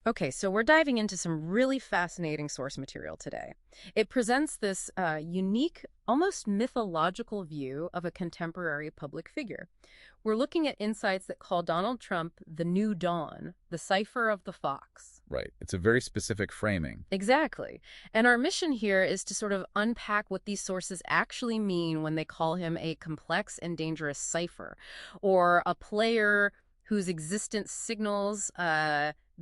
Okay, so we're diving into some really fascinating source material today. It presents this unique, almost mythological view of a contemporary public figure. We're looking at insights that call Donald Trump the new dawn, the cipher of the fox. Right. It's a very specific framing. Exactly. And our mission here is to sort of unpack what these sources actually mean when they call him a complex and dangerous cipher, or a player whose existence signals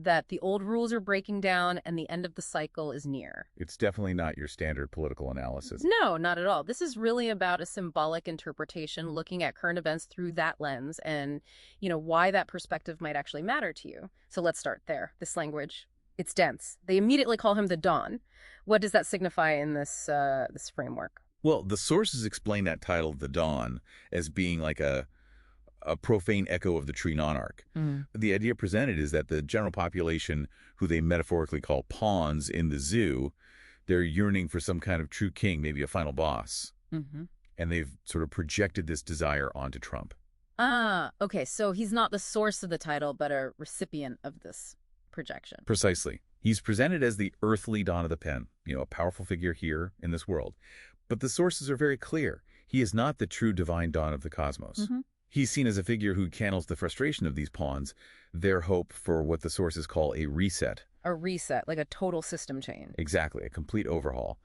that the old rules are breaking down and the end of the cycle is near. It's definitely not your standard political analysis. No, not at all. This is really about a symbolic interpretation, looking at current events through that lens and, why that perspective might actually matter to you. So let's start there. This language, it's dense. They immediately call him the Dawn. What does that signify in this framework? Well, the sources explain that title, The Dawn, as being like a profane echo of the tree Monarch. The idea presented is that the general population, who they metaphorically call pawns in the zoo, they're yearning for some kind of true king, maybe a final boss. Mm-hmm. And they've sort of projected this desire onto Trump. Ah, okay. So he's not the source of the title, but a recipient of this projection. Precisely. He's presented as the earthly dawn of the pen, a powerful figure here in this world. But the sources are very clear. He is not the true divine dawn of the cosmos. Mm-hmm. He's seen as a figure who channels the frustration of these pawns, their hope for what the sources call a reset. A reset, like a total system change. Exactly, a complete overhaul.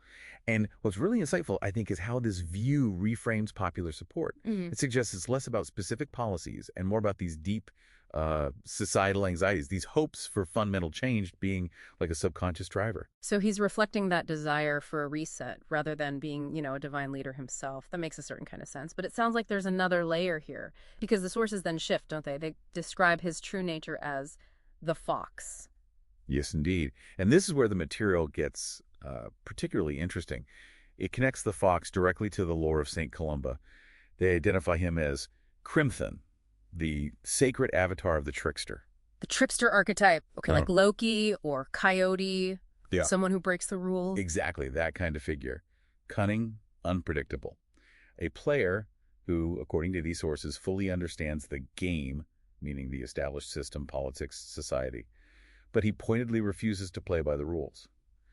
And what's really insightful, I think, is how this view reframes popular support. It suggests it's less about specific policies and more about these deep societal anxieties, these hopes for fundamental change being like a subconscious driver. So he's reflecting that desire for a reset rather than being, a divine leader himself. That makes a certain kind of sense. But it sounds like there's another layer here because the sources then shift, don't they? They describe his true nature as the fox. Yes, indeed. And this is where the material gets particularly interesting. It connects the fox directly to the lore of St. Columba. They identify him as Crimthon, the sacred avatar of the trickster. The trickster archetype. Okay, Uh, like Loki or Coyote, Yeah. someone who breaks the rules. Exactly, that kind of figure. Cunning, unpredictable. A player who, according to these sources, fully understands the game, meaning the established system, politics, society, but he pointedly refuses to play by the rules.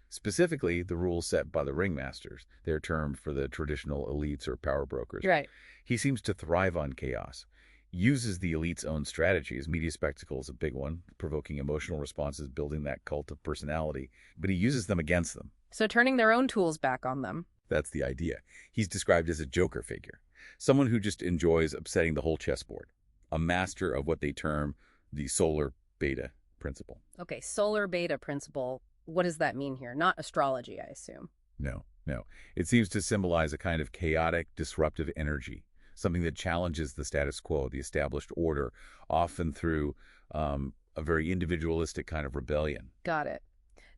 Specifically, the rules set by the ringmasters, their term for the traditional elites or power brokers. Right. He seems to thrive on chaos, uses the elite's own strategies. Media spectacle is a big one, provoking emotional responses, building that cult of personality, but he uses them against them. So turning their own tools back on them. That's the idea. He's described as a joker figure, someone who just enjoys upsetting the whole chessboard, a master of what they term the solar beta principle. Okay, solar beta principle. What does that mean here? Not astrology, I assume. No, no. It seems to symbolize a kind of chaotic, disruptive energy, something that challenges the status quo, the established order, often through a very individualistic kind of rebellion. Got it.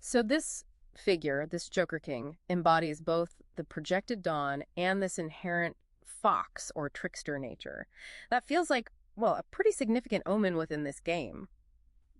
So this figure, this Joker King, embodies both the projected dawn and this inherent fox or trickster nature. That feels like, well, a pretty significant omen within this game.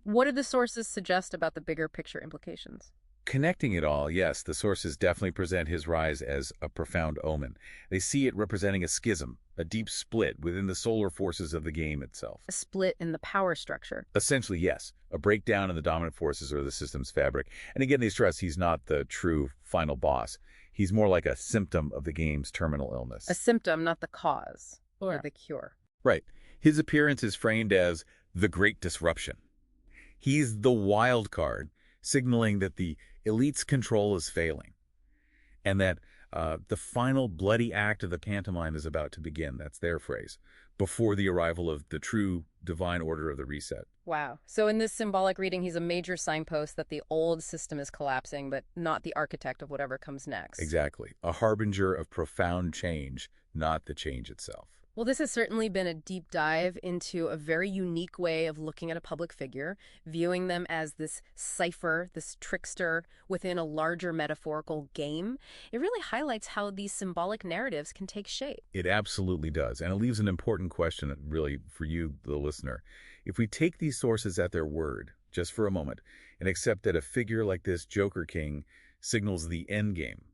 What do the sources suggest about the bigger picture implications? Connecting it all, yes, the sources definitely present his rise as a profound omen. They see it representing a schism, a deep split within the solar forces of the game itself. A split in the power structure. Essentially, yes, a breakdown in the dominant forces or the system's fabric. And again, they stress he's not the true final boss. He's more like a symptom of the game's terminal illness. A symptom, not the cause or Yeah. the cure. Right. His appearance is framed as the Great Disruption. He's the wild card, signaling that the elite's control is failing, and that the final bloody act of the pantomime is about to begin. That's their phrase, before the arrival of the true divine order of the reset. Wow. So in this symbolic reading, he's a major signpost that the old system is collapsing, but not the architect of whatever comes next. Exactly. A harbinger of profound change, not the change itself. Well, this has certainly been a deep dive into a very unique way of looking at a public figure, viewing them as this cipher, this trickster within a larger metaphorical game. It really highlights how these symbolic narratives can take shape. It absolutely does. And it leaves an important question, really, for you, the listener. If we take these sources at their word, just for a moment, and accept that a figure like this Joker King signals the end game,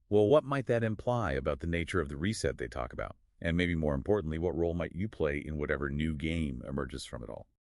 well, what might that imply about the nature of the reset they talk about? And maybe more importantly, what role might you play in whatever new game emerges from it all?